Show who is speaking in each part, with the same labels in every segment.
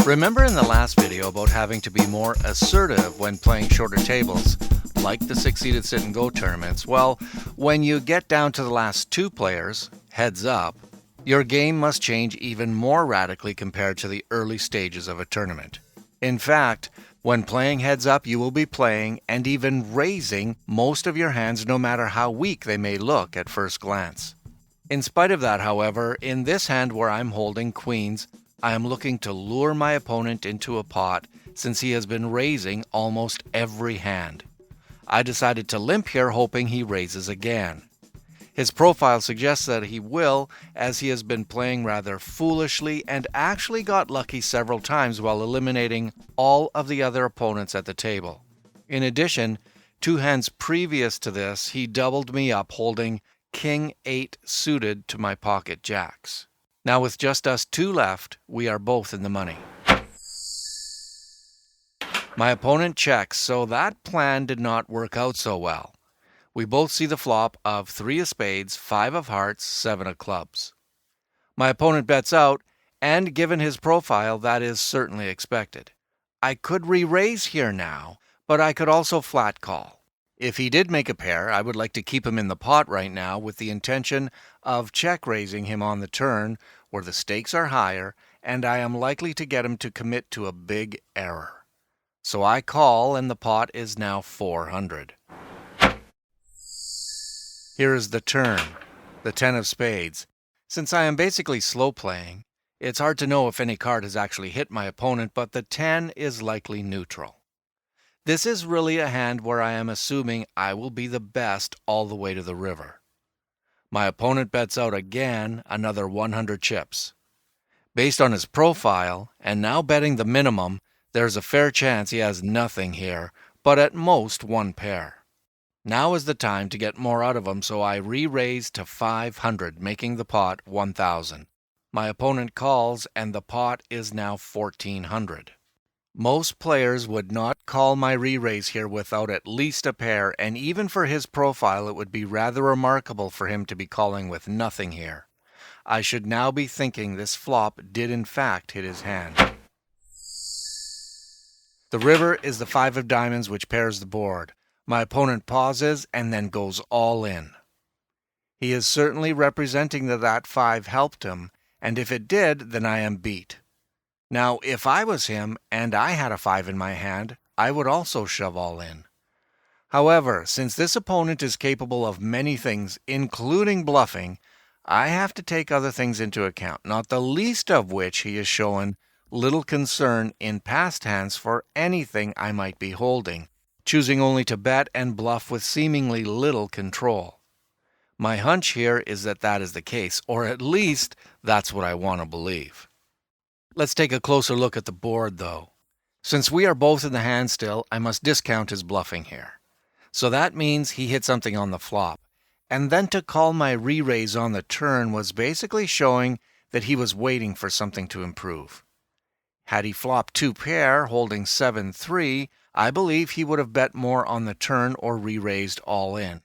Speaker 1: Remember in the last video about having to be more assertive when playing shorter tables, like the 6 Seated Sit and Go tournaments? Well, when you get down to the last two players, heads up, your game must change even more radically compared to the early stages of a tournament. In fact, when playing heads up, you will be playing and even raising most of your hands no matter how weak they may look at first glance. In spite of that, however, in this hand where I'm holding queens, I am looking to lure my opponent into a pot since he has been raising almost every hand. I decided to limp here hoping he raises again. His profile suggests that he will, as he has been playing rather foolishly and actually got lucky several times while eliminating all of the other opponents at the table. In addition, two hands previous to this, he doubled me up holding King 8 suited to my pocket jacks. Now with just us two left, we are both in the money. My opponent checks, so that plan did not work out so well. We both see the flop of 3 of spades, 5 of hearts, 7 of clubs. My opponent bets out, and given his profile, that is certainly expected. I could re-raise here now, but I could also flat call. If he did make a pair, I would like to keep him in the pot right now with the intention of check-raising him on the turn where the stakes are higher and I am likely to get him to commit to a big error. So I call and the pot is now 400. Here is the turn, the 10 of spades. Since I am basically slow playing, it's hard to know if any card has actually hit my opponent, but the 10 is likely neutral. This is really a hand where I am assuming I will be the best all the way to the river. My opponent bets out again, another 100 chips. Based on his profile, and now betting the minimum, there's a fair chance he has nothing here, but at most one pair. Now is the time to get more out of him, so I re-raise to 500, making the pot 1,000. My opponent calls, and the pot is now 1,400. Most players would not call my re-raise here without at least a pair, and even for his profile it would be rather remarkable for him to be calling with nothing here. I should now be thinking this flop did in fact hit his hand. The river is the 5 of diamonds which pairs the board. My opponent pauses and then goes all in. He is certainly representing that 5 helped him, and if it did, then I am beat. Now, if I was him and I had a 5 in my hand, I would also shove all in. However, since this opponent is capable of many things, including bluffing, I have to take other things into account, not the least of which he has shown little concern in past hands for anything I might be holding, choosing only to bet and bluff with seemingly little control. My hunch here is that is the case, or at least that's what I want to believe. Let's take a closer look at the board, though. Since we are both in the hand still, I must discount his bluffing here. So that means he hit something on the flop. And then to call my re-raise on the turn was basically showing that he was waiting for something to improve. Had he flopped 2 pair, holding 7-3, I believe he would have bet more on the turn or re-raised all in.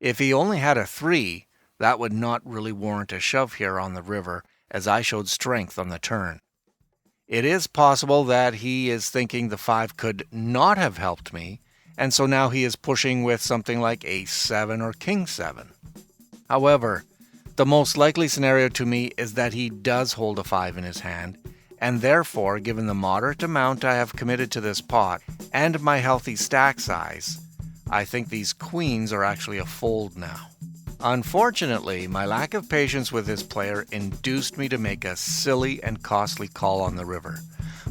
Speaker 1: If he only had a 3, that would not really warrant a shove here on the river, as I showed strength on the turn. It is possible that he is thinking the 5 could not have helped me, and so now he is pushing with something like Ace-7 or King-7. However, the most likely scenario to me is that he does hold a 5 in his hand, and therefore, given the moderate amount I have committed to this pot and my healthy stack size, I think these queens are actually a fold now. Unfortunately, my lack of patience with this player induced me to make a silly and costly call on the river.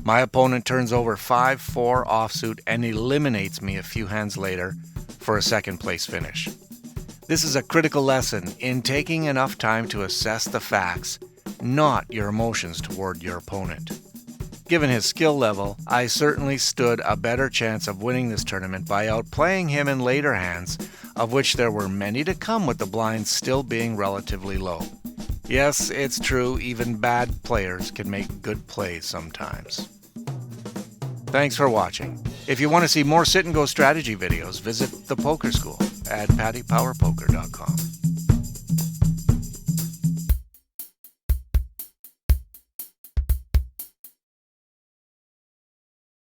Speaker 1: My opponent turns over 5-4 offsuit and eliminates me a few hands later for a second place finish. This is a critical lesson in taking enough time to assess the facts, not your emotions toward your opponent. Given his skill level, I certainly stood a better chance of winning this tournament by outplaying him in later hands, of which there were many to come with the blinds still being relatively low. Yes, it's true, even bad players can make good plays sometimes. Thanks for watching. If you want to see more sit and go strategy videos, visit the Poker School at pattypowerpoker.com.